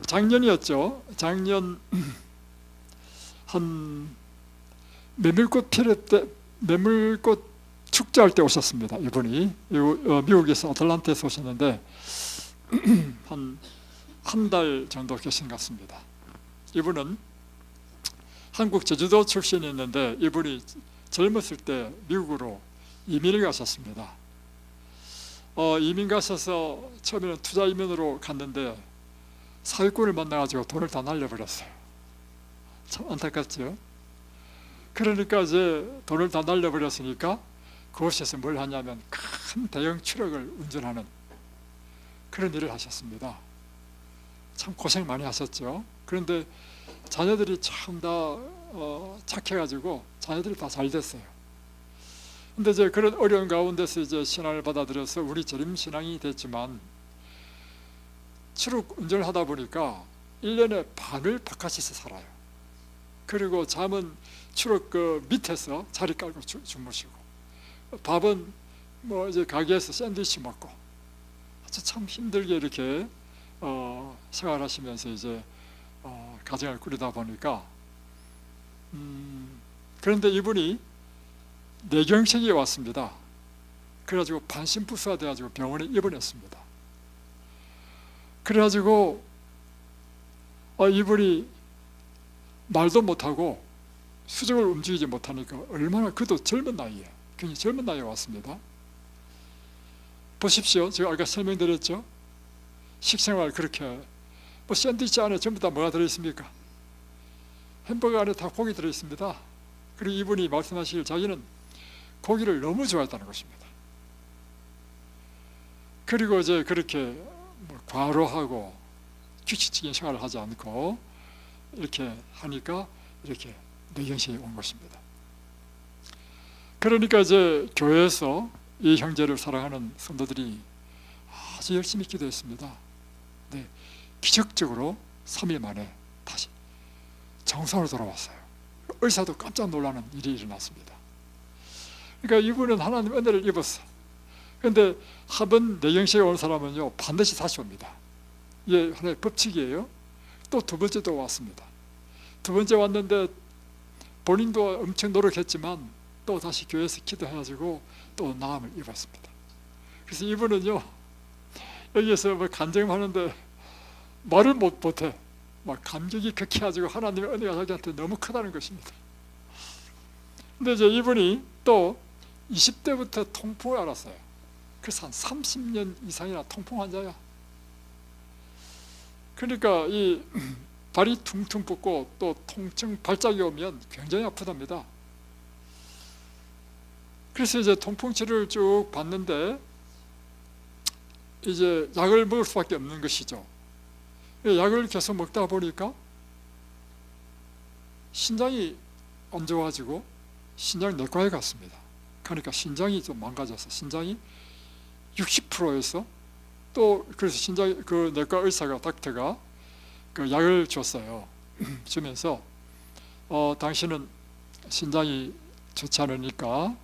작년이었죠. 작년 한 메밀꽃 피를 때, 메밀꽃 축제할 때 오셨습니다. 이분이 미국에서 어틀란타에서 오셨는데 한 달 정도 계신 것 같습니다. 이분은 한국 제주도 출신이 있는데 이분이 젊었을 때 미국으로 이민을 가셨습니다. 이민 가셔서 처음에는 투자 이민으로 갔는데 사기꾼을 만나가지고 돈을 다 날려버렸어요. 참 안타깝죠. 그러니까 이제 돈을 다 날려버렸으니까 그곳에서 뭘 하냐면 큰 대형 트럭을 운전하는 그런 일을 하셨습니다. 참 고생 많이 하셨죠. 그런데 자녀들이 참 다 착해가지고 자녀들이 다 잘 됐어요. 근데 이제 그런 어려운 가운데서 이제 신앙을 받아들여서 우리 재림 신앙이 됐지만 트럭 운전을 하다 보니까 1년에 반을 바깥에서 살아요. 그리고 잠은 트럭 그 밑에서 자리 깔고 주무시고, 밥은 뭐 이제 가게에서 샌드위치 먹고 아주 참 힘들게 이렇게 생활하시면서 이제 가정을 꾸리다 보니까 그런데 이분이 뇌경색이 왔습니다. 그래가지고 반신부수가 돼가지고 병원에 입원했습니다. 그래가지고 이분이 말도 못하고 수족을 움직이지 못하니까 얼마나 그도 젊은 나이에, 굉장히 젊은 나이에 왔습니다. 보십시오. 제가 아까 설명드렸죠. 식생활 그렇게 뭐 샌드위치 안에 전부 다 뭐가 들어있습니까? 햄버거 안에 다 고기 들어있습니다. 그리고 이분이 말씀하시길 자기는 고기를 너무 좋아했다는 것입니다. 그리고 이제 그렇게 뭐 과로하고 규칙적인 생활을 하지 않고 이렇게 하니까 이렇게 뇌경색이 온 것입니다. 그러니까 이제 교회에서 이 형제를 사랑하는 성도들이 아주 열심히 기도했습니다. 네, 기적적으로 3일 만에 다시 정상으로 돌아왔어요. 의사도 깜짝 놀라는 일이 일어났습니다. 그러니까 이분은 하나님 은혜를 입었어. 그런데 한 번 뇌경색이 온 사람은요 반드시 다시 옵니다. 이게 하나의 법칙이에요. 또 두 번째도 왔습니다. 두 번째 왔는데 본인도 엄청 노력했지만 또 다시 교회에서 기도해가지고 또 나음을 입었습니다. 그래서 이분은요 여기에서 뭐 간증하는데 말을 못해. 막 감격이 극해가지고 하나님의 은혜가 자기한테 너무 크다는 것입니다. 근데 이제 이분이 또 20대부터 통풍을 앓았어요. 그래서 한 30년 이상이나 통풍 환자야. 그러니까 이 발이 퉁퉁 붓고 또 통증 발작이 오면 굉장히 아프답니다. 그래서 이제 통풍 치료를 쭉 받는데 이제 약을 먹을 수밖에 없는 것이죠. 약을 계속 먹다 보니까 신장이 안 좋아지고 신장 내과에 갔습니다. 그러니까 신장이 좀 망가져서 신장이 60%에서 또 그래서 신장 그 내과 의사가 닥터가 그 약을 줬어요. 주면서 당신은 신장이 좋지 않으니까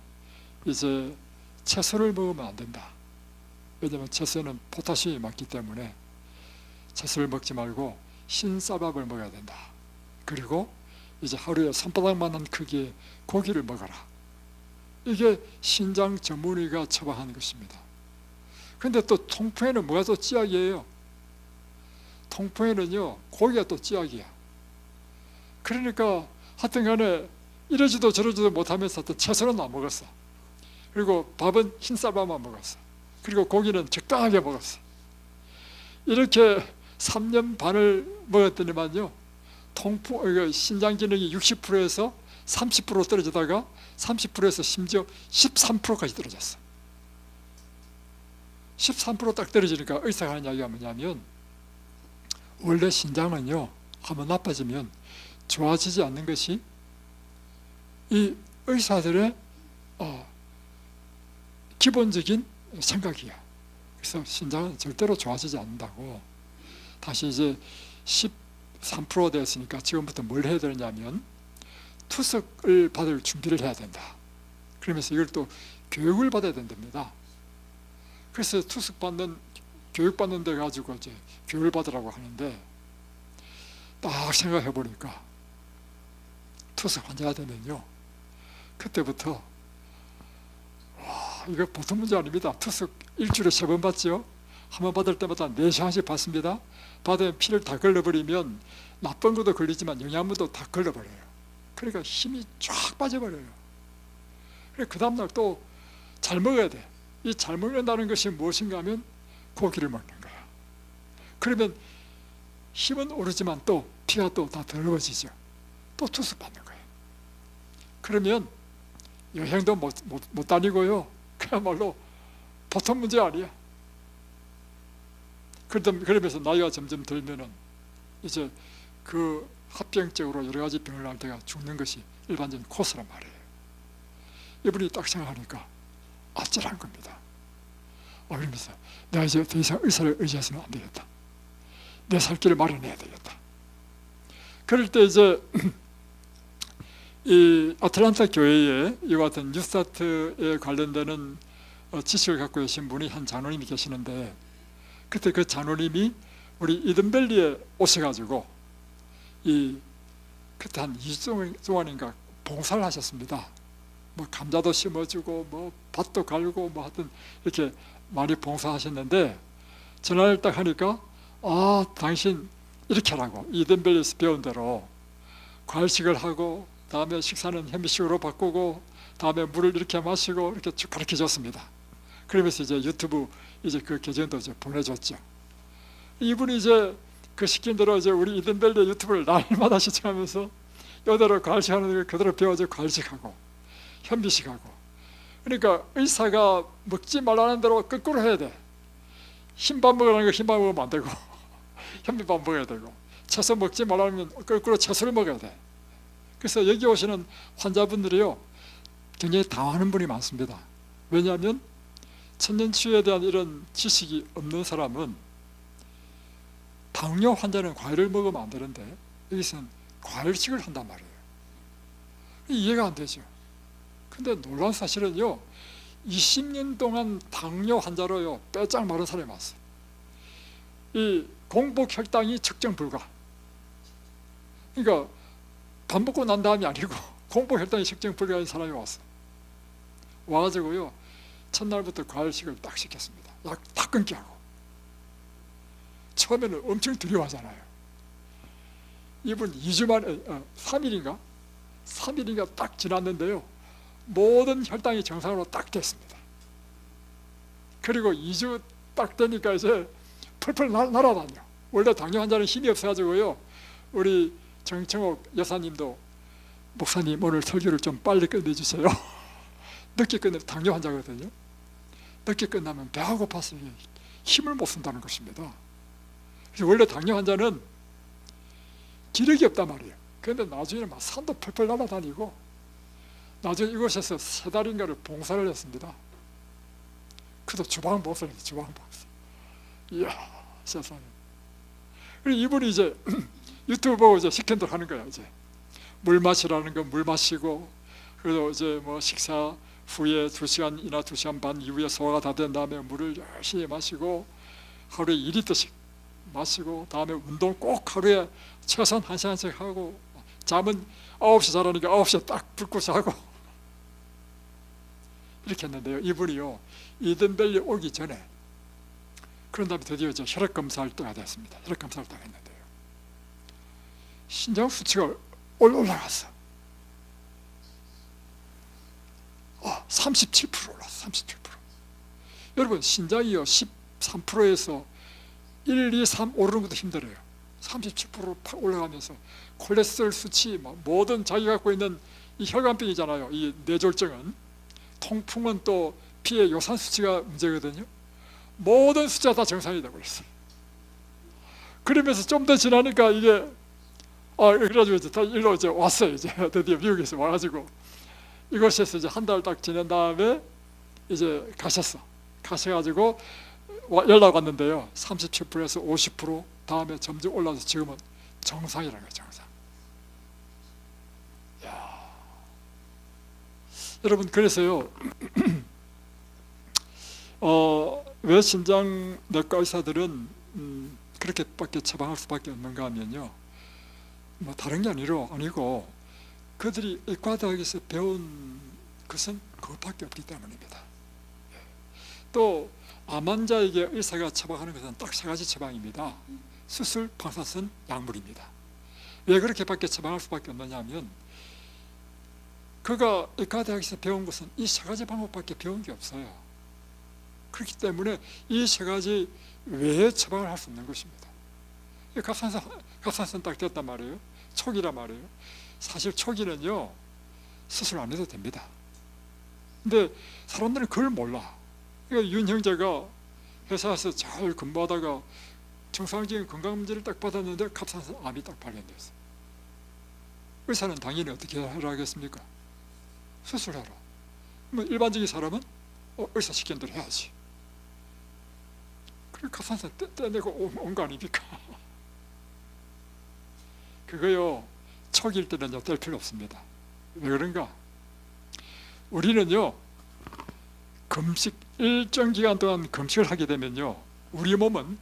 이제 채소를 먹으면 안 된다. 왜냐하면 채소에는 포타슘이 많기 때문에 채소를 먹지 말고 흰쌀밥을 먹어야 된다. 그리고 이제 하루에 손바닥만한 크기의 고기를 먹어라. 이게 신장 전문의가 처방하는 것입니다. 그런데 또 통풍에는 뭐가 또 찌약이에요? 통풍에는요 고기가 또 찌약이야. 그러니까 하여튼 간에 이러지도 저러지도 못하면서 채소는 안 먹었어. 그리고 밥은 흰쌀밥만 먹었어. 그리고 고기는 적당하게 먹었어. 이렇게 3년 반을 먹었더니만요 통풍 신장 기능이 60%에서 30% 떨어지다가 30%에서 심지어 13%까지 떨어졌어. 13%딱 떨어지니까 의사가 하는 이야기가 뭐냐면 원래 신장은요 한번 나빠지면 좋아지지 않는 것이 이 의사들의 기본적인 생각이야. 그래서 신장은 절대로 좋아지지 않는다고. 다시 이제 13% 됐으니까 지금부터 뭘 해야 되냐면 투석을 받을 준비를 해야 된다. 그러면서 이걸 또 교육을 받아야 된답니다. 그래서 투석 받는 교육받는 데 가지고 이제 교육을 받으라고 하는데, 딱 생각해 보니까 투석 환자가 되면요, 그때부터 와, 이거 보통 문제 아닙니다. 투석 일주일에 3번 받죠. 한 번 받을 때마다 4시간씩 받습니다. 받으면 피를 다 걸러버리면 나쁜 것도 걸리지만 영양분도 다 걸러버려요. 그러니까 힘이 쫙 빠져버려요. 그 다음날 또 잘 먹어야 돼. 이 잘 먹는다는 것이 무엇인가 하면 고기를 먹는 거야. 그러면 힘은 오르지만 또 피가 또 다 더러워지죠. 또 투석 받는 거예요. 그러면 여행도 못 다니고요, 그야말로 보통 문제 아니야. 그러면서 나이가 점점 들면은 이제 그 합병증으로 여러 가지 병을 날 때가 죽는 것이 일반적인 코스란 말이에요. 이분이 딱 생각하니까 아찔한 겁니다. 그러면서 내가 이제 더 이상 의사를 의지해서는 안 되겠다. 내 살 길을 마련해야 되겠다. 그럴 때 이제 이 아틀란타 교회에 이와 같은 뉴스타트에 관련되는 지식을 갖고 계신 분이 한 장로님이 계시는데, 그때 그 장로님이 우리 이든밸리에 오셔가지고 그때 한 2주 동안인가 봉사를 하셨습니다. 뭐 감자도 심어주고 뭐 밭도 갈고 뭐 하여튼 이렇게 많이 봉사하셨는데, 전화를 딱 하니까 당신 이렇게 하라고, 이든밸리에서 배운 대로 과일식을 하고 다음에 식사는 현미식으로 바꾸고 다음에 물을 이렇게 마시고 이렇게 쭉 가르쳐 줬습니다. 그러면서 이제 유튜브 이제 그 계정도 이제 보내줬죠. 이분이 이제 그 시킨 대로 이제 우리 이든밸리 유튜브를 날마다 시청하면서 이대로 과일식하는 걸 그대로 배워서 과일식하고 현미식하고. 그러니까 의사가 먹지 말라는 대로 거꾸로 해야 돼. 흰밥 먹으라는 거 흰밥 먹으면 안 되고 현미밥 먹어야 되고, 채소 먹지 말라면 거꾸로 채소를 먹어야 돼. 그래서 여기 오시는 환자분들이요, 굉장히 당황하는 분이 많습니다. 왜냐하면 천년치유에 대한 이런 지식이 없는 사람은 당뇨 환자는 과일을 먹으면 안 되는데 여기서는 과일식을 한단 말이에요. 이해가 안 되죠. 근데 놀라운 사실은요, 20년 동안 당뇨 환자로요 빼짝 마른 사람이 많았어요. 이 공복 혈당이 측정 불가. 그러니까 밥 먹고 난 다음이 아니고 공복 혈당이 측정 불가인 사람이 왔어. 와가지고요, 첫날부터 과일식을 딱 시켰습니다. 약 다 끊게 하고. 처음에는 엄청 두려워하잖아요. 이분 2주 만에 3일인가 딱 지났는데요, 모든 혈당이 정상으로 딱 됐습니다. 그리고 2주 딱 되니까 이제 펄펄 날아다녀. 원래 당뇨 환자는 힘이 없어가지고요, 우리 정청옥 여사님도 목사님 오늘 설교를 좀 빨리 끝내주세요. 늦게 끝내, 당뇨 환자거든요. 늦게 끝나면 배가 고파서 힘을 못 쓴다는 것입니다. 그래서 원래 당뇨 환자는 기력이 없단 말이에요. 그런데 나중에는 막 산도 펄펄 날아다니고, 나중에 이곳에서 3달인가를 봉사를 했습니다. 그도 주방 봉사를 했어요. 주방 봉사. 이야, 세상에. 그리고 이분이 이제 유튜브 보고 이제 시킨 대로 하는 거야. 이제 물 마시라는 건 물 마시고, 그래도 이제 뭐 식사 후에 2시간이나 2시간 반 이후에 소화가 다 된 다음에 물을 열심히 마시고 하루에 2리터씩 마시고, 다음에 운동 꼭 하루에 최소한 1시간씩 하고, 잠은 9시 자라니까 9시에 딱 불 끄고 자고 이렇게 했는데요, 이분이요 이든밸리 오기 전에, 그런 다음에 드디어 이제 혈액 검사할 때가 됐습니다. 혈액 검사를 딱 했는데요, 신장 수치가 올라갔어. 37% 올랐어. 37%. 여러분, 신장이요 13%에서 1, 2, 3 오르는 것도 힘들어요. 37% 팍 올라가면서 콜레스테롤 수치, 모든 자기가 갖고 있는 이 혈관병이잖아요. 이 뇌졸중은, 통풍은 또 피의 요산 수치가 문제거든요. 모든 숫자가 다 정상이 되고 있어요. 그러면서 좀 더 지나니까 이게 그래가지고 이제 다 일로 이제 왔어요. 이제 드디어 미국에서 와가지고 이곳에서 이제 한 달 딱 지낸 다음에 이제 가셔가지고 연락 왔는데요, 37%에서 50% 다음에 점점 올라서 지금은 정상이라는 거예요. 정상. 야, 여러분, 그래서요 왜 신장내과 의사들은 그렇게밖에 처방할 수밖에 없는가 하면요, 뭐 다른 게 아니고 그들이 의과대학에서 배운 것은 그것밖에 없기 때문입니다. 또 암 환자에게 의사가 처방하는 것은 딱 세 가지 처방입니다. 수술, 방사선, 약물입니다. 왜 그렇게밖에 처방할 수밖에 없느냐 하면 그가 의과대학에서 배운 것은 이 세 가지 방법밖에 배운 게 없어요. 그렇기 때문에 이 세 가지 외에 처방을 할 수 없는 것입니다. 갑상선 딱 됐단 말이에요. 초기란 말이에요. 사실 초기는요, 수술 안 해도 됩니다. 근데 사람들은 그걸 몰라. 그러니까 윤 형제가 회사에서 잘 근무하다가 정상적인 건강검진을 딱 받았는데 갑상선 암이 딱 발견됐어요. 의사는 당연히 어떻게 하라 하겠습니까? 수술하라. 뭐 일반적인 사람은 의사 시킨 대로 해야지. 그래 갑상선 떼내고 온 거 아닙니까? 그거요, 초기일 때는요 뗄 필요 없습니다. 왜 그런가? 우리는요 금식, 일정 기간 동안 금식을 하게 되면요, 우리 몸은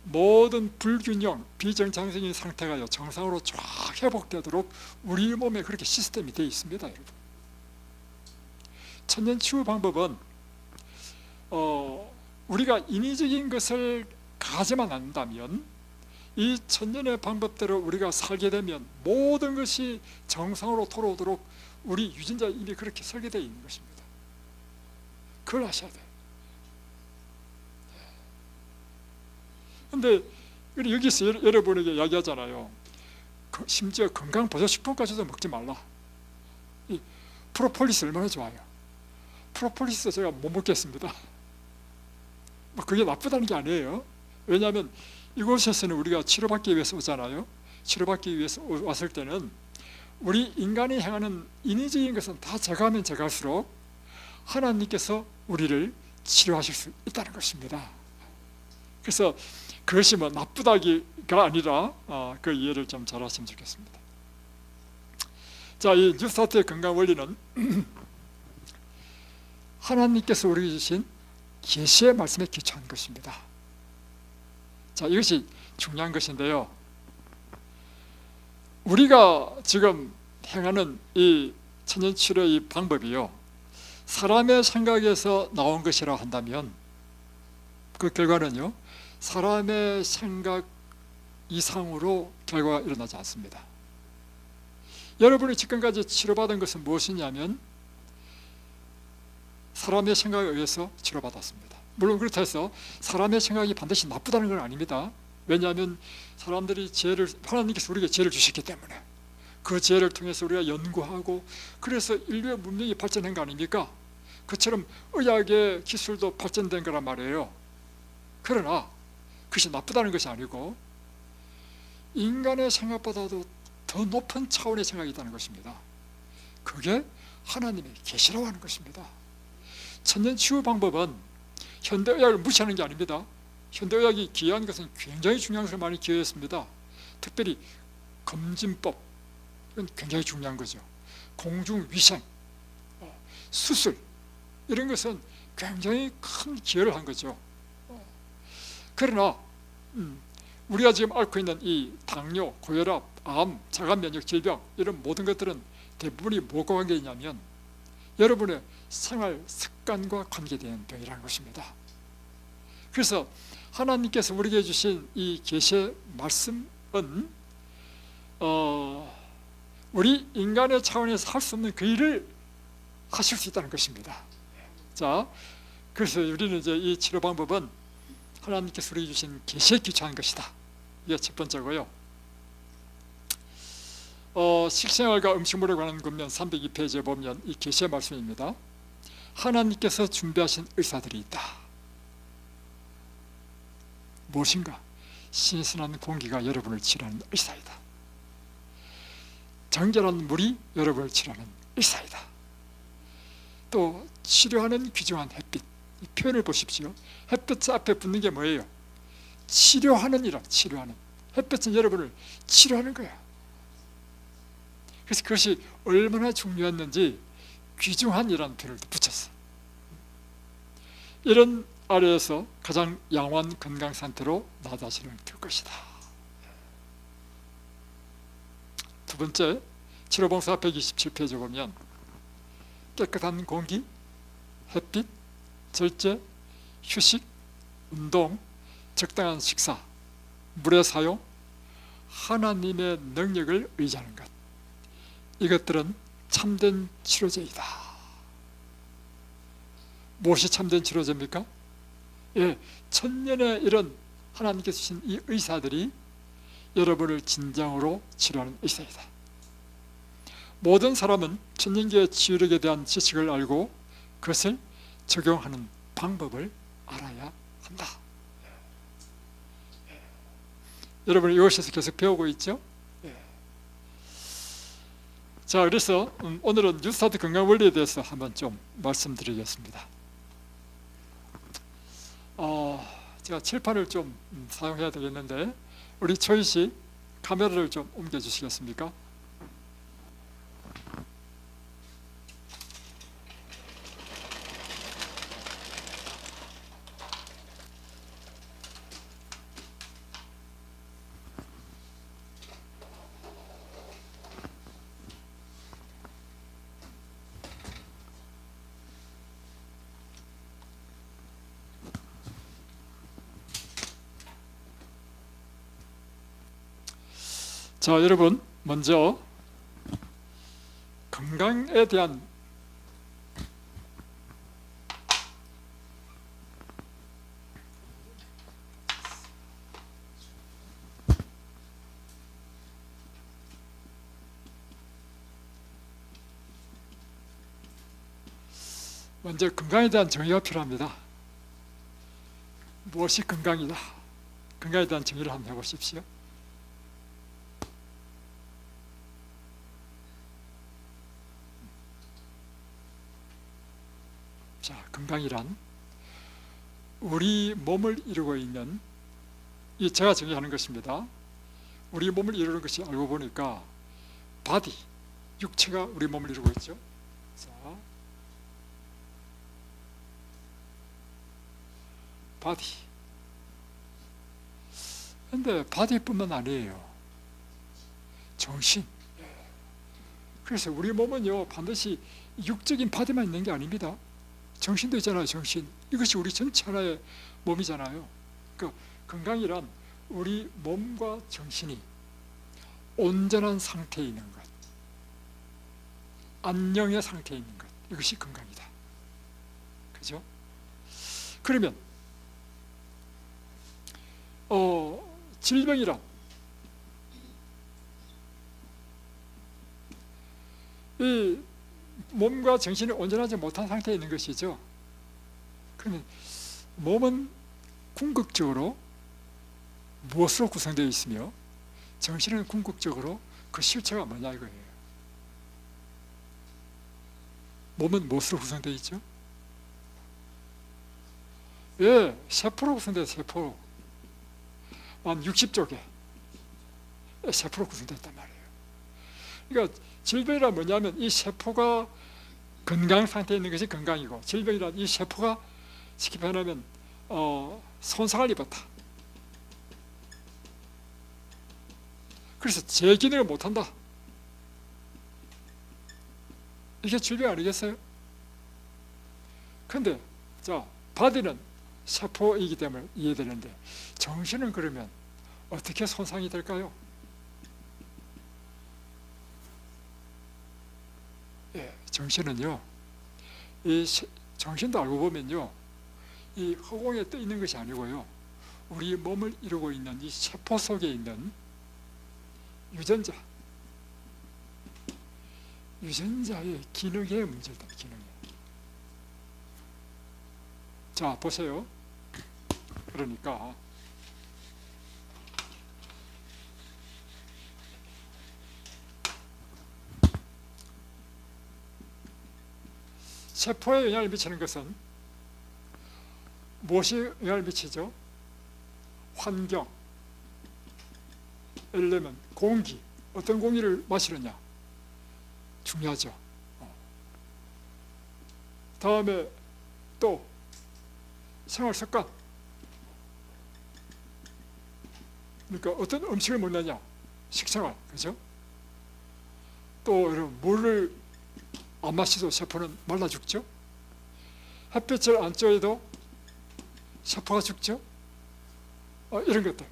모든 불균형, 비정상적인 상태가 정상으로 쫙 회복되도록 우리 몸에 그렇게 시스템이 되어 있습니다. 여러분, 천년치유 방법은 우리가 인위적인 것을 가지만 않는다면, 이 천년의 방법대로 우리가 살게 되면 모든 것이 정상으로 돌아오도록 우리 유전자 이미 그렇게 설계되어 있는 것입니다. 그걸 아셔야 돼요. 근데 여기서 여러분에게 이야기하잖아요. 심지어 건강보조식품까지도 먹지 말라. 이 프로폴리스 얼마나 좋아요. 프로폴리스 제가 못 먹겠습니다. 뭐 그게 나쁘다는 게 아니에요. 왜냐하면 이곳에서는 우리가 치료받기 위해서 오잖아요. 치료받기 위해서 왔을 때는 우리 인간이 행하는 인위적인 것은 다 제거하면 제거할수록 하나님께서 우리를 치료하실 수 있다는 것입니다. 그래서 그것이 뭐 나쁘다기가 아니라 그 이해를 좀 잘 하시면 좋겠습니다. 자, 이 뉴스타트의 건강 원리는 하나님께서 우리에게 주신 계시의 말씀에 기초한 것입니다. 자, 이것이 중요한 것인데요, 우리가 지금 행하는 이 천년치료의 이 방법이요, 사람의 생각에서 나온 것이라 한다면 그 결과는요, 사람의 생각 이상으로 결과가 일어나지 않습니다. 여러분이 지금까지 치료받은 것은 무엇이냐면 사람의 생각에 의해서 치료받았습니다. 물론 그렇다 해서 사람의 생각이 반드시 나쁘다는 건 아닙니다. 왜냐하면 사람들이 하나님께서 우리에게 죄를 주셨기 때문에 그 죄를 통해서 우리가 연구하고 그래서 인류의 문명이 발전한 거 아닙니까? 그처럼 의학의 기술도 발전된 거란 말이에요. 그러나 그것이 나쁘다는 것이 아니고 인간의 생각보다도 더 높은 차원의 생각이 있다는 것입니다. 그게 하나님의 계시라고 하는 것입니다. 천년치유 방법은 현대의학을 무시하는 게 아닙니다. 현대의학이 기여한 것은 굉장히 중요한 것을 많이 기여했습니다. 특별히 검진법, 이건 굉장히 중요한 거죠. 공중위생, 수술, 이런 것은 굉장히 큰 기여를 한 거죠. 그러나 우리가 지금 앓고 있는 이 당뇨, 고혈압, 암, 자가면역 질병, 이런 모든 것들은 대부분이 뭐가 관계있냐면 여러분의 생활 습관과 관계된 병이라는 것입니다. 그래서 하나님께서 우리에게 주신 이 계시의 말씀은 우리 인간의 차원에서 할 수 없는 그 일을 하실 수 있다는 것입니다. 자, 그래서 우리는 이제 이 치료 방법은 하나님께서 우리에게 주신 계시에 기초한 것이다. 이게 첫 번째고요. 식생활과 음식물에 관한 권면 302페이지에 보면 이 계시의 말씀입니다. 하나님께서 준비하신 의사들이 있다. 무엇인가? 신선한 공기가 여러분을 치료하는 의사이다. 정결한 물이 여러분을 치료하는 의사이다. 또 치료하는 귀중한 햇빛, 이 표현을 보십시오. 햇빛 앞에 붙는 게 뭐예요? 치료하는 이라, 치료하는. 햇빛은 여러분을 치료하는 거야. 그래서 그것이 얼마나 중요했는지 귀중한이라는 표현을 붙였어. 이런 아래에서 가장 양호한 건강 상태로 나 자신을 킬 것이다. 두 번째, 치료봉사 127페이지 보면 깨끗한 공기, 햇빛, 절제, 휴식, 운동, 적당한 식사, 물의 사용, 하나님의 능력을 의지하는 것, 이것들은 참된 치료제이다. 무엇이 참된 치료제입니까? 예, 천년의 이런 하나님께서 주신 이 의사들이 여러분을 진정으로 치료하는 의사이다. 모든 사람은 천년기의 치유력에 대한 지식을 알고 그것을 적용하는 방법을 알아야 한다. 여러분 이것에서 계속 배우고 있죠? 자, 그래서 오늘은 뉴스타트 건강원리에 대해서 한번 좀 말씀드리겠습니다. 제가 칠판을 좀 사용해야 되겠는데 우리 초희 씨 카메라를 좀 옮겨 주시겠습니까? 자, 여러분 먼저 건강에 대한 건강에 대한 정의가 필요합니다. 무엇이 건강이다? 건강에 대한 정의를 한번 해보십시오. 자, 건강이란 우리 몸을 이루고 있는, 이 제가 정의하는 것입니다. 우리 몸을 이루는 것이 알고 보니까 바디, 육체가 우리 몸을 이루고 있죠. 자, 바디. 근데 바디뿐만 아니에요. 정신. 그래서 우리 몸은요 반드시 육적인 바디만 있는 게 아닙니다. 정신도 있잖아요. 정신. 이것이 우리 전체 하나의 몸이잖아요. 그러니까 건강이란 우리 몸과 정신이 온전한 상태에 있는 것, 안녕의 상태에 있는 것, 이것이 건강이다. 그죠? 그러면 질병이란 이 몸과 정신이 온전하지 못한 상태에 있는 것이죠. 그러면 몸은 궁극적으로 무엇으로 구성되어 있으며 정신은 궁극적으로 그 실체가 뭐냐 이거예요. 몸은 무엇으로 구성되어 있죠? 예, 세포로 구성되어 있어요. 세포. 한 60쪽에 세포로 구성되어 있단 말이에요. 그러니까 질병이란 뭐냐면 이 세포가 건강 상태에 있는 것이 건강이고, 질병이란 이 세포가 쉽게 표현하면 손상을 입었다. 그래서 재기능을 못한다. 이게 질병 아니겠어요? 근데 자, 바디는 세포이기 때문에 이해되는데 정신은 그러면 어떻게 손상이 될까요? 예, 정신은요, 이 정신도 알고 보면요, 이 허공에 떠 있는 것이 아니고요, 우리 몸을 이루고 있는 이 세포 속에 있는 유전자의 기능에 문제다. 기능에. 자, 보세요. 그러니까 세포에 영향을 미치는 것은 무엇이 영향을 미치죠? 환경, 예를 들면 공기, 어떤 공기를 마시느냐 중요하죠. 다음에 또 생활 습관. 그러니까 어떤 음식을 먹느냐, 식생활, 그죠? 또 이런 물을 안 마셔도 세포는 말라 죽죠. 햇빛을 안 쬐도 세포가 죽죠. 이런 것들.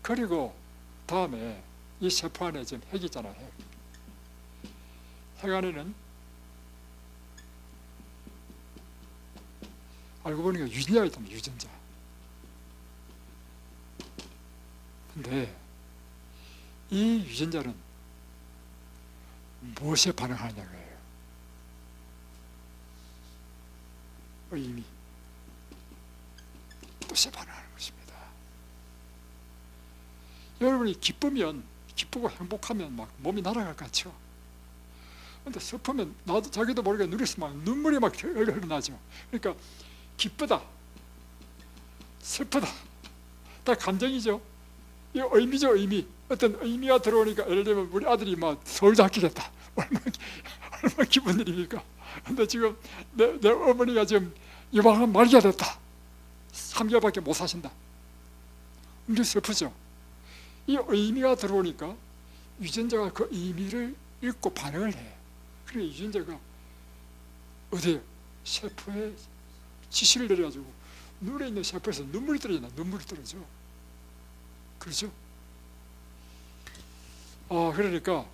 그리고 다음에 이 세포 안에 지금 핵이 있잖아요. 핵 안에는 알고 보니까 유전자가 있다면 유전자. 근데 이 유전자는 무엇에 반응하느냐고요. 의미, 뜻에 반응하는 것입니다. 여러분이 기쁘면, 기쁘고 행복하면 막 몸이 날아갈 것 같죠. 근데 슬프면 나도 자기도 모르게 눈에서 막 눈물이 막 흘러나죠. 그러니까 기쁘다, 슬프다, 다 감정이죠. 이 의미죠, 의미. 어떤 의미가 들어오니까, 예를 들면 우리 아들이 막 서울대 합격했다. 얼마나 기쁜 일입니까? 근데 지금 내 어머니가 지금 유방암 말기가 됐다. 3개월밖에 못 사신다. 굉장히 슬프죠. 이 의미가 들어오니까 유전자가 그 의미를 읽고 반응을 해. 그래 유전자가 어디에? 세포에 지시를 내려가지고 눈에 있는 세포에서 눈물이 떨어진다. 눈물이 떨어져. 그렇죠? 그러니까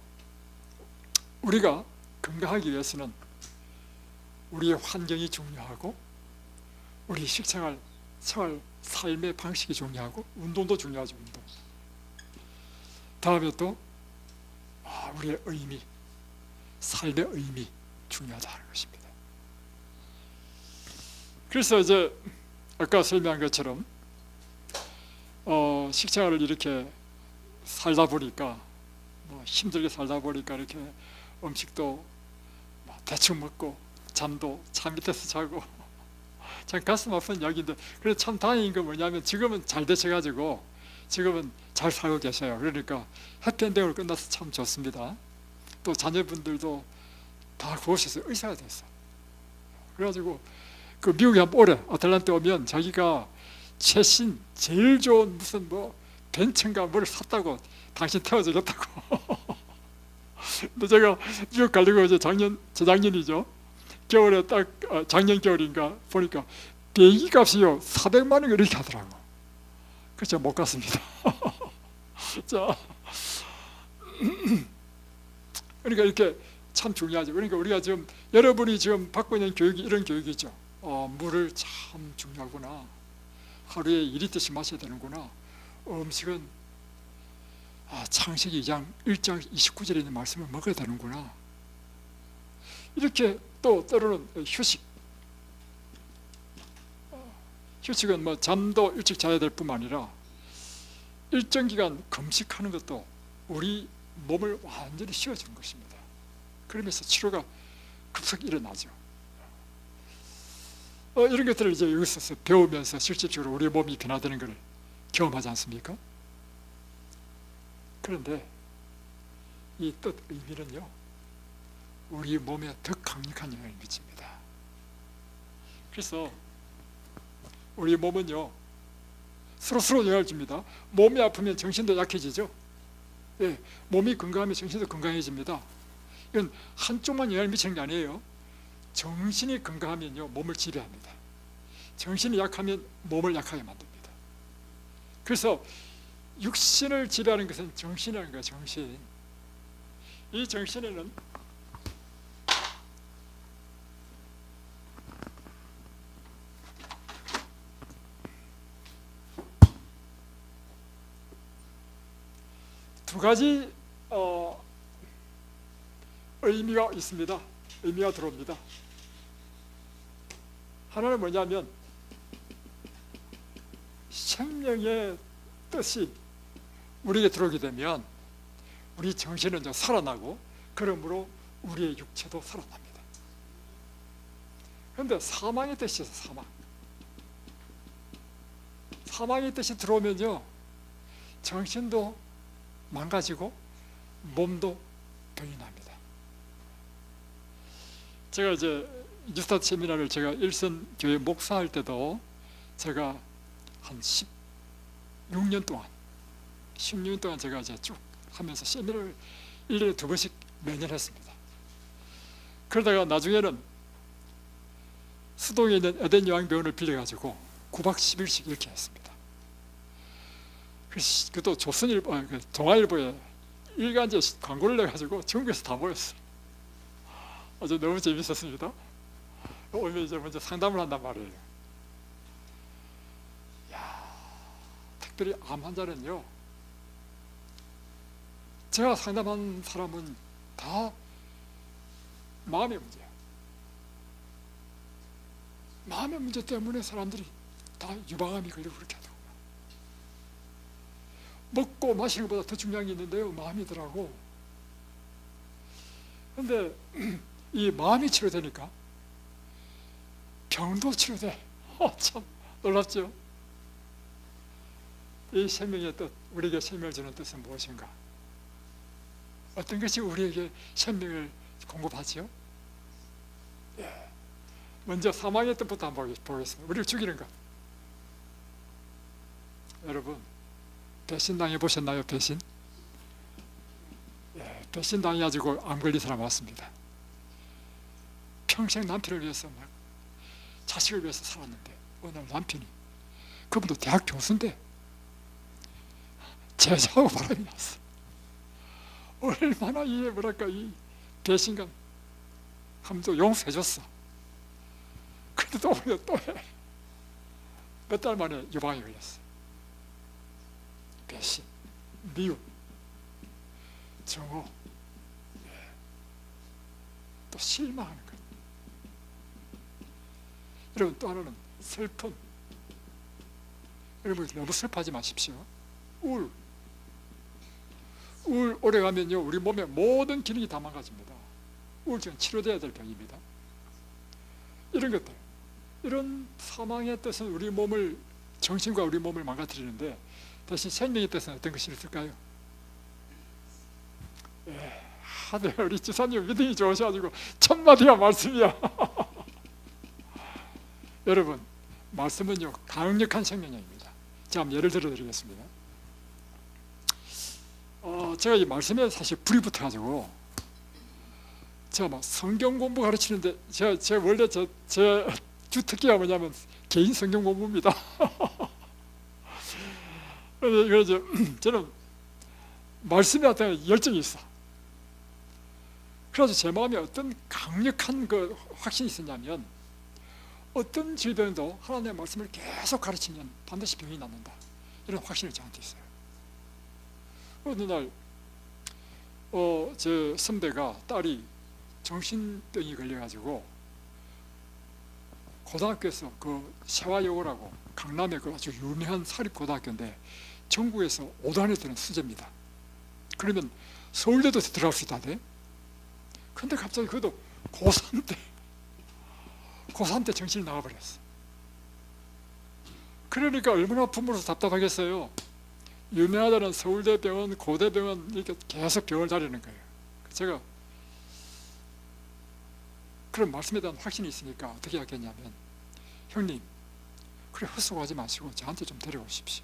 우리가 건강하기 위해서는 우리의 환경이 중요하고, 우리 식생활, 생활, 삶의 방식이 중요하고, 운동도 중요하죠. 운동. 다음에 또 우리의 의미, 삶의 의미 중요하다는 것입니다. 그래서 이제 아까 설명한 것처럼 식생활을 이렇게 살다 보니까, 힘들게 살다 보니까 이렇게 음식도 대충 먹고 잠도 차 밑에서 자고 참 가슴 아픈 이야기인데, 그래 참 다행인 건 뭐냐면 지금은 잘 되셔가지고 지금은 잘 살고 계셔요. 그러니까 해피엔딩으로 끝나서 참 좋습니다. 또 자녀분들도 다 그곳에서 의사가 됐어. 그래가지고 그 미국에 한번 오래 아틀란타 오면 자기가 최신 제일 좋은 무슨 벤츠인가 뭘 샀다고 당신 태워주겠다고. 근데 제가 미국 가려고 이제 재작년이죠. 겨울에 딱 작년 겨울인가 보니까 비행기 값이요 400만 원 이렇게 하더라고. 그래서 못 갔습니다. 자, 그러니까 이렇게 참 중요하죠. 그러니까 우리가 지금 여러분이 지금 받고 있는 교육이 이런 교육이죠. 물을 참 중요하구나. 하루에 2리터씩 마셔야 되는구나. 음식은 창세기 2장 1장 29절에 있는 말씀을 먹어야 되는구나. 이렇게 또 때로는 휴식은 잠도 일찍 자야 될 뿐만 아니라 일정 기간 금식하는 것도 우리 몸을 완전히 쉬어주는 것입니다. 그러면서 치료가 급속히 일어나죠. 이런 것들을 이제 여기서 배우면서 실질적으로 우리 몸이 변화되는 것을 경험하지 않습니까? 그런데 이 뜻 의미는요, 우리 몸에 더 강력한 영향을 미칩니다. 그래서 우리 몸은요 서로 영향을 줍니다. 몸이 아프면 정신도 약해지죠. 예, 몸이 건강하면 정신도 건강해집니다. 이건 한쪽만 영향을 미치는 게 아니에요. 정신이 건강하면요 몸을 지배합니다. 정신이 약하면 몸을 약하게 만듭니다. 그래서 육신을 지배하는 것은 정신이라는 거예요. 정신. 이 정신에는 두 가지 의미가 있습니다. 의미가 들어옵니다. 하나는 뭐냐면 생명의 뜻이 우리에게 들어오게 되면 우리 정신은 좀 살아나고, 그러므로 우리의 육체도 살아납니다. 그런데 사망의 뜻이 있어요. 사망의 뜻이 들어오면요 정신도 망가지고 몸도 병이 납니다. 제가 이제 뉴스타트 세미나를 제가 일선 교회 목사할 때도 제가 한 16년 동안 제가 이제 쭉 하면서 세미나를 1년에 2번씩 매년 했습니다. 그러다가 나중에는 수동에 있는 에덴 요양병원을 빌려가지고 9박 10일씩 이렇게 했습니다. 그래서 그것도 조선일보, 동아일보에 일간지 광고를 내가지고 전국에서 다 모였어요. 아주 너무 재밌었습니다. 오늘 이제 먼저 상담을 한단 말이에요. 야, 특별히 암 환자는요, 제가 상담한 사람은 다 마음의 문제예요. 마음의 문제 때문에 사람들이 다 유방암이 걸리고 그렇게 하더라고요. 먹고 마시는 것보다 더 중요한 게 있는데요, 마음이더라고. 근데 이 마음이 치료되니까 병도 치료돼. 참 놀랍죠? 이 생명의 뜻, 우리에게 생명을 주는 뜻은 무엇인가? 어떤 것이 우리에게 생명을 공급하죠? 예. 먼저 사망의 뜻부터 한번 보겠습니다. 우리를 죽이는 것. 여러분, 배신당해 보셨나요? 배신? 예, 배신당해가지고 암 걸린 사람 왔습니다. 평생 남편을 위해서 막 자식을 위해서 살았는데 어느 날 남편이, 그분도 대학 교수인데 제자하고 바람이 났어. 얼마나 이 배신감 함도 용서해줬어. 근데 또 해. 몇 달 만에 유방이 걸렸어. 배신, 미움, 정오, 또 실망하는 것. 여러분, 또 하나는 슬픔. 여러분, 너무 슬퍼하지 마십시오. 우울 오래 가면요, 우리 몸의 모든 기능이 다 망가집니다. 우울증은 치료돼야 될 병입니다. 이런 것들, 이런 사망의 뜻은 우리 몸을, 정신과 우리 몸을 망가뜨리는데, 대신 생명의 뜻은 어떤 것이 있을까요? 예, 우리 지사님 믿음이 좋으셔가지고 첫마디가 말씀이야. 여러분, 말씀은요, 강력한 생명력입니다. 자, 한번 예를 들어 드리겠습니다. 제가 이 말씀에 사실 불이 붙어가지고, 제가 막 성경 공부 가르치는데, 제가 원래 제 주특기가 뭐냐면 개인 성경 공부입니다. 그래서 저는 말씀에 어떤 열정이 있어. 그래서 제 마음에 어떤 강력한 그 확신이 있었냐면, 어떤 질병도 하나님의 말씀을 계속 가르치면 반드시 병이 낫는다, 이런 확신이 저한테 있어요. 어느 날 제 선배가 딸이 정신병이 걸려가지고 고등학교에서 그 세화여고라고 강남의 그 아주 유명한 사립고등학교인데 전국에서 5도 안에 드는 수재입니다. 그러면 서울대도 들어갈 수 있다대. 근데 갑자기 그것도 고3 때 정신이 나가버렸어. 그러니까 얼마나 부모로서 답답하겠어요. 유명하다는 서울대병원, 고대병원 이렇게 계속 병을 다니는 거예요. 제가 그런 말씀에 대한 확신이 있으니까 어떻게 하겠냐면, 형님, 그래 헛수고하지 마시고 저한테 좀 데려오십시오.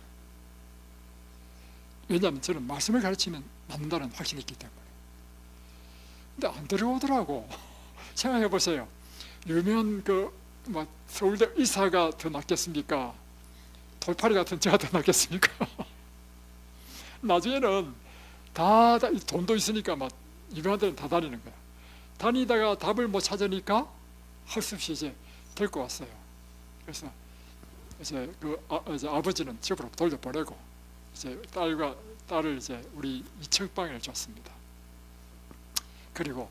왜냐하면 저는 말씀을 가르치면 낫는다는 확신이 있기 때문에. 근데 안 데려오더라고. 생각해 보세요. 유명한 서울대 의사가 더 낫겠습니까? 돌팔이 같은 제가 더 낫겠습니까? 나중에는 다 돈도 있으니까 막 유명한 데는 다 다니는 거야. 다니다가 답을 못 찾으니까 할 수 없이 이제 데리고 왔어요. 그래서 이제 이제 아버지는 집으로 돌려보내고, 이제 딸을 이제 우리 2층 방을 줬습니다. 그리고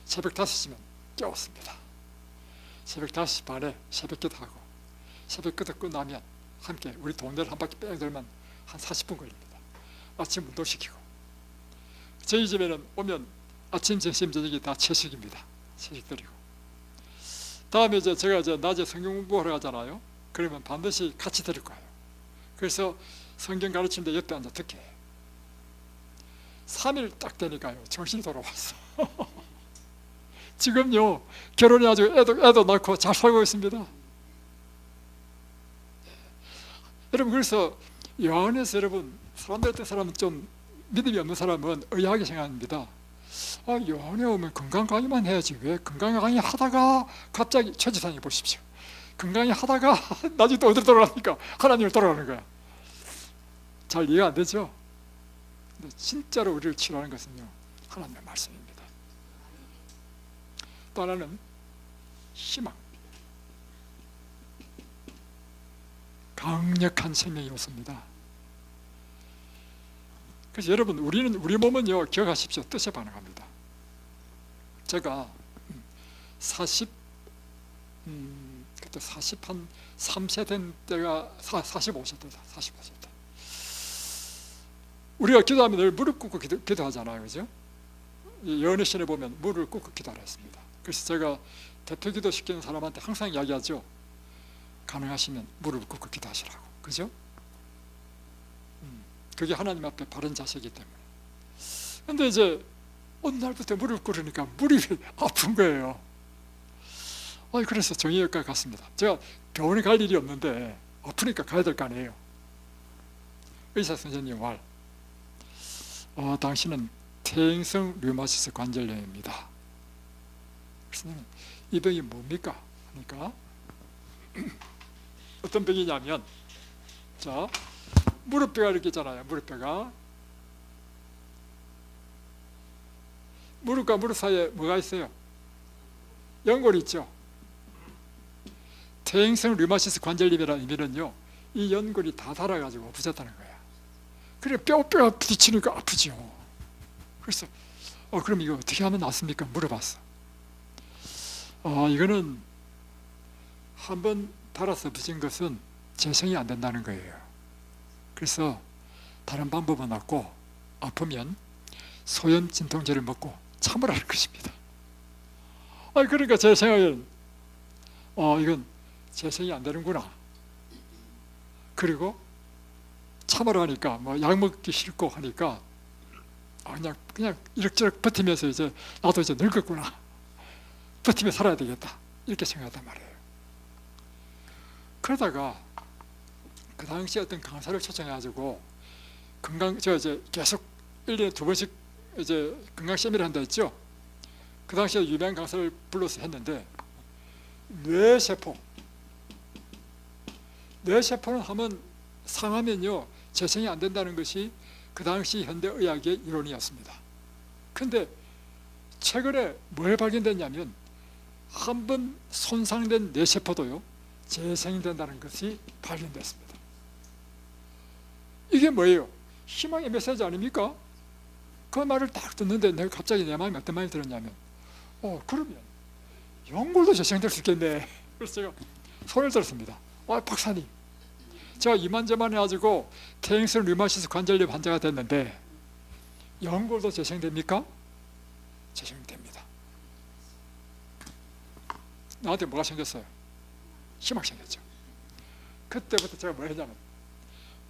새벽 5시면 깨웠습니다. 새벽 5시 반에 새벽기도 하고, 새벽기도 끝나면 함께 우리 동네를 한 바퀴 뺑 돌면 한 40분 걸립니다. 아침 운동시키고, 저희 집에는 오면 아침, 점심, 저녁이 다 채식입니다. 채식 드리고, 다음에 제가 낮에 성경 공부하러 가잖아요. 그러면 반드시 같이 데리고 가요. 그래서 성경 가르치는데 옆에 앉아 듣게 해요. 3일 딱 되니까요, 정신이 돌아왔어. 지금요 결혼해가지고 애도 낳고 잘 살고 있습니다. 여러분, 그래서 여안에서 여러분, 사람들 어떤 사람은 좀 믿음이 없는 사람은 의아하게 생각합니다. 여안에 오면 건강 강의만 해야지 왜 건강 강의 하다가 갑자기 최 지사님 보십시오. 건강히 하다가 나중에 또 어디로 돌아가니까 하나님을 돌아가는 거야. 잘 이해가 안 되죠? 근데 진짜로 우리를 치료하는 것은요, 하나님의 말씀입니다. 또 하나는 희망. 강력한 생명의 요소입니다. 그래서 여러분, 우리 몸은요, 기억하십시오. 뜻에 반응합니다. 제가 43세 된 때가 45세 때. 우리가 기도하면 늘 무릎 꿇고 기도하잖아요, 그죠? 연애신에 보면 무릎을 꿇고 기도하라 했습니다. 그래서 제가 대표 기도 시키는 사람한테 항상 이야기하죠. 가능하시면 무릎을 꿇고 기도하시라고, 그죠? 그게 하나님 앞에 바른 자세이기 때문에. 근데 이제 어느 날부터 무릎 꿇으니까 무릎이 아픈 거예요. 그래서 정형외과 갔습니다. 제가 병원에 갈 일이 없는데 아프니까 가야 될 거 아니에요. 의사 선생님 말, 당신은 퇴행성 류마티스 관절염입니다. 그래서 나는 이 병이 뭡니까? 하니까 어떤 병이냐면, 자, 무릎뼈가 이렇게 있잖아요. 무릎뼈가, 무릎과 무릎 사이에 뭐가 있어요? 연골이 있죠. 퇴행성 류마티스 관절염이라는 의미는요, 이 연골이 다 닳아가지고 없어졌다는 거야. 그래 뼈가 부딪히니까 아프죠. 그래서 그럼 이거 어떻게 하면 낫습니까? 물어봤어. 이거는 한번 닳아서 부진 것은 재생이 안 된다는 거예요. 그래서 다른 방법은 없고, 아프면 소염 진통제를 먹고 참으라는 것입니다. 그러니까 제 생각엔 이건 재생이 안 되는구나. 그리고 참으라 하니까 약 먹기 싫고 하니까 그냥 이럭저럭 버티면서 이제 나도 이제 늙었구나, 버티며 살아야 되겠다, 이렇게 생각했단 말이에요. 그러다가 그 당시에 어떤 강사를 초청해가지고 제가 이제 계속 1년에 2번씩 이제 건강 세미나를 한다 했죠. 그 당시에 유명한 강사를 불러서 했는데, 뇌세포는 하면 상하면요 재생이 안 된다는 것이 그 당시 현대의학의 이론이었습니다. 근데 최근에 뭘 발견됐냐면, 한 번 손상된 뇌세포도요 재생된다는 것이 발견됐습니다. 이게 뭐예요? 희망의 메시지 아닙니까? 그 말을 딱 듣는데 내가 갑자기 내 마음에 어떤 마음이 들었냐면, 그러면 연골도 재생될 수 있겠네. 그래서 제가 손을 들었습니다. 박사님, 제가 이만저만 해가지고 퇴행성 류마티스 관절염 환자가 됐는데 연골도 재생됩니까? 재생됩니다. 나한테 뭐가 생겼어요? 희망 생겼죠. 그때부터 제가 뭐 했냐면,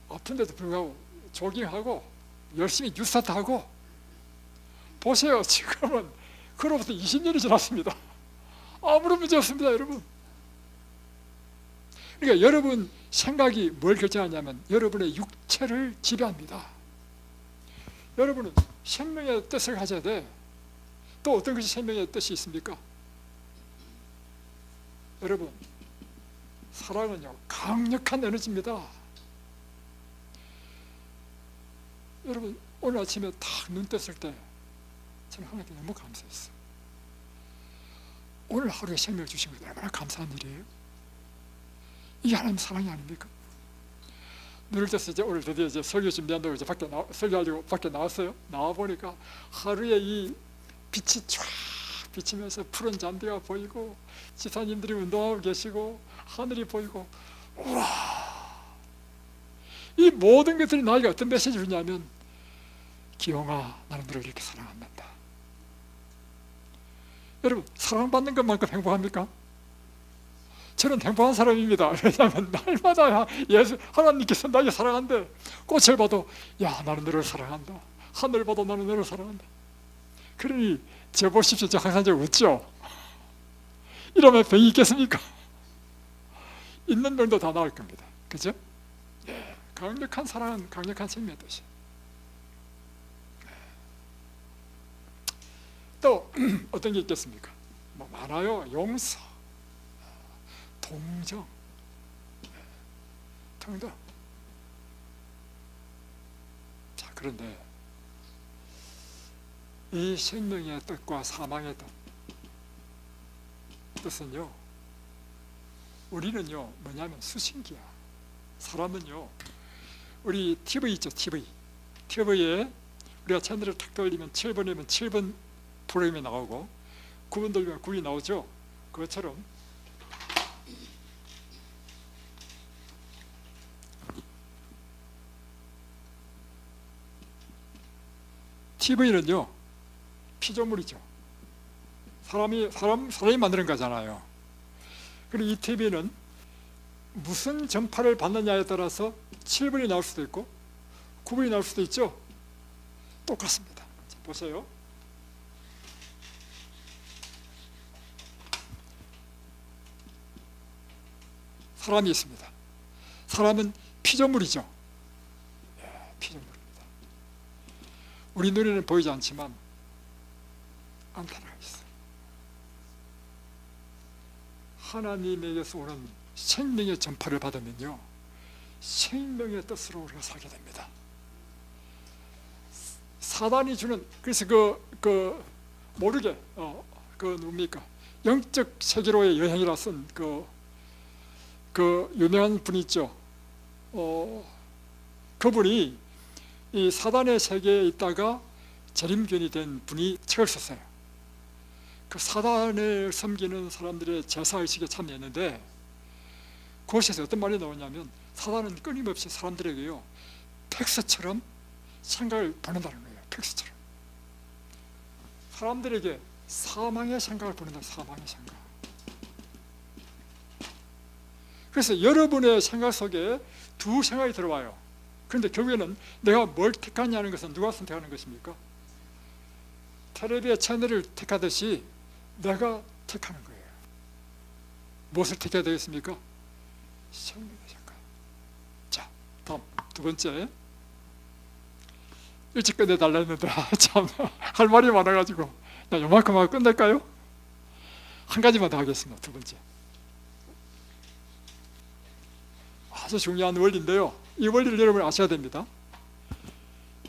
아픈데도 불구하고 조깅하고 열심히 뉴스타트하고, 보세요, 지금은 그로부터 20년이 지났습니다. 아무런 문제 없습니다, 여러분. 그러니까 여러분 생각이 뭘 결정하냐면 여러분의 육체를 지배합니다. 여러분은 생명의 뜻을 가져야 돼. 또 어떤 것이 생명의 뜻이 있습니까? 여러분, 사랑은요 강력한 에너지입니다. 여러분, 오늘 아침에 딱 눈 떴을 때 저는 하나님께 너무 감사했어요. 오늘 하루에 생명을 주신 것 얼마나 감사한 일이에요. 이게 하나님 사랑이 아닙니까? 눈을 떠서 이제 오늘 드디어 이제 설교 준비한다고 이제 설교하려고 밖에 나왔어요. 나와 보니까 하루에 이 빛이 쫙 비치면서 푸른 잔디가 보이고, 지사님들이 운동하고 계시고, 하늘이 보이고, 우와! 이 모든 것들이 나에게 어떤 메시지를 주냐면, 기용아, 나는 너를 이렇게 사랑한다. 여러분, 사랑받는 것만큼 행복합니까? 저는 행복한 사람입니다. 왜냐하면 날마다 하나님께서 나를 사랑한대. 꽃을 봐도 야, 나는 너를 사랑한다. 하늘 봐도 나는 너를 사랑한다. 그러니 저 보십시오, 저 항상 저 웃죠. 이러면 병이 있겠습니까? 있는 병도 다 나을 겁니다. 그죠? 예, 강력한 사랑은 강력한 생명의 뜻이에요. 또 어떤 게 있겠습니까? 뭐 많아요. 용서, 동정 등등. 자, 그런데 이 생명의 뜻과 사망의 뜻은요, 우리는요 뭐냐면 수신기야. 사람은요, 우리 TV 있죠, TV에 우리가 채널을 탁 돌리면 7번이면 7번 프로그램이 나오고 9번 돌리면 9이 나오죠. 그것처럼 TV는요 피조물이죠. 사람이 만드는 거잖아요. 그리고 이 TV는 무슨 전파를 받느냐에 따라서 7번이 나올 수도 있고 9번이 나올 수도 있죠. 똑같습니다. 자, 보세요. 사람이 있습니다. 사람은 피조물이죠. 예, 피조물입니다. 우리 눈에는 보이지 않지만 안테나가 있어요. 하나님에게서 오는 생명의 전파를 받으면요, 생명의 뜻으로 우리가 살게 됩니다. 사단이 주는, 그래서 모르게 누굽니까? 영적 세계로의 여행이라 쓴 그 유명한 분 있죠. 그분이 이 사단의 세계에 있다가 재림견이 된 분이 책을 썼어요. 그 사단을 섬기는 사람들의 제사의식에 참여했는데, 그것에서 어떤 말이 나오냐면, 사단은 끊임없이 사람들에게요 팩스처럼 생각을 보낸다는 거예요. 팩스처럼 사람들에게 사망의 생각을 보낸다. 사망의 생각. 그래서 여러분의 생각 속에 두 생각이 들어와요. 그런데 결국에는 내가 뭘 택하냐는 것은 누가 선택하는 것입니까? 텔레비의 채널을 택하듯이 내가 택하는 거예요. 무엇을 택해야 되겠습니까? 생명의 생각. 자, 다음 두 번째. 일찍 끝내달라 했는데 참 할 말이 많아가지고 그냥 요만큼 하고 끝낼까요? 한 가지만 더 하겠습니다. 두 번째, 아주 중요한 원리인데요, 이 원리를 여러분이 아셔야 됩니다.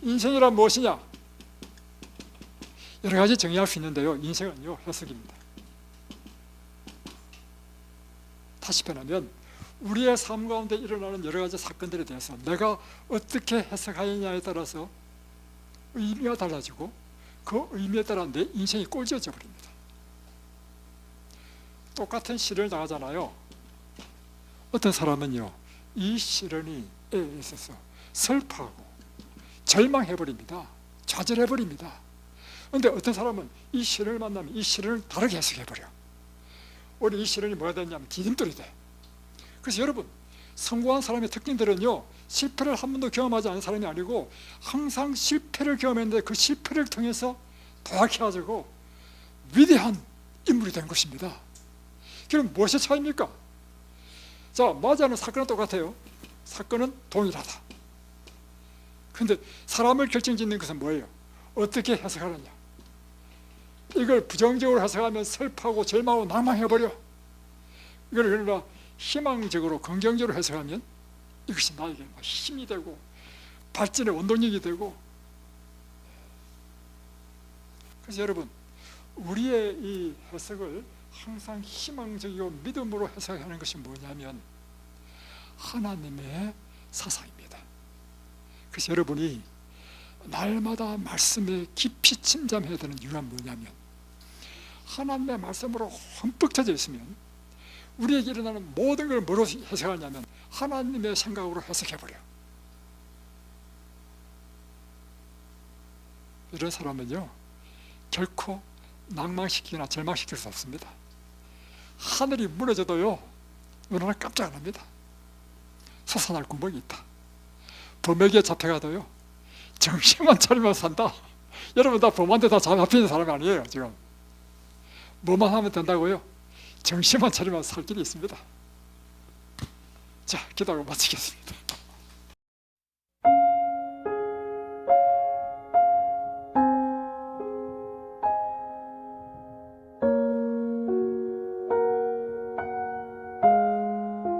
인생이란 무엇이냐? 여러 가지 정의할 수 있는데요, 인생은요 해석입니다. 다시 표현하면 우리의 삶 가운데 일어나는 여러 가지 사건들에 대해서 내가 어떻게 해석하느냐에 따라서 의미가 달라지고, 그 의미에 따라 내 인생이 꼴지어져 버립니다. 똑같은 시련을 당하잖아요. 어떤 사람은요 이 시련에 있어서 슬퍼하고 절망해버립니다. 좌절해버립니다. 그런데 어떤 사람은 이 시련을 만나면 이 시련을 다르게 해석해버려. 오히려 이 시련이 뭐가 되냐면 디딤돌이 돼. 그래서 여러분, 성공한 사람의 특징들은요, 실패를 한 번도 경험하지 않은 사람이 아니고 항상 실패를 경험했는데 그 실패를 통해서 도약해가지고 위대한 인물이 된 것입니다. 그럼 무엇의 차이입니까? 자, 맞이하는 사건은 똑같아요. 사건은 동일하다. 그런데 사람을 결정짓는 것은 뭐예요? 어떻게 해석하느냐. 이걸 부정적으로 해석하면 슬퍼하고 절망하고 낭망해버려. 이걸 그러나 희망적으로 긍정적으로 해석하면 이것이 나에게 힘이 되고 발전의 원동력이 되고. 그래서 여러분, 우리의 이 해석을 항상 희망적이고 믿음으로 해석하는 것이 뭐냐면 하나님의 사상입니다. 그래서 여러분이 날마다 말씀에 깊이 침잠해야 되는 이유가 뭐냐면, 하나님의 말씀으로 흠뻑 젖어 있으면 우리에게 일어나는 모든 걸 뭐로 해석하냐면 하나님의 생각으로 해석해버려. 이런 사람은요 결코 낭망시키거나 절망시킬 수 없습니다. 하늘이 무너져도요 눈은 깜짝 안 합니다. 솟아날 구멍이 있다. 범에게 잡혀가도요 정신만 차리면 산다. 여러분 다 범한테 다 잡히는 사람이 아니에요. 지금 뭐만 하면 된다고요? 정신만 차리면 살 길이 있습니다. 자, 기도하고 마치겠습니다.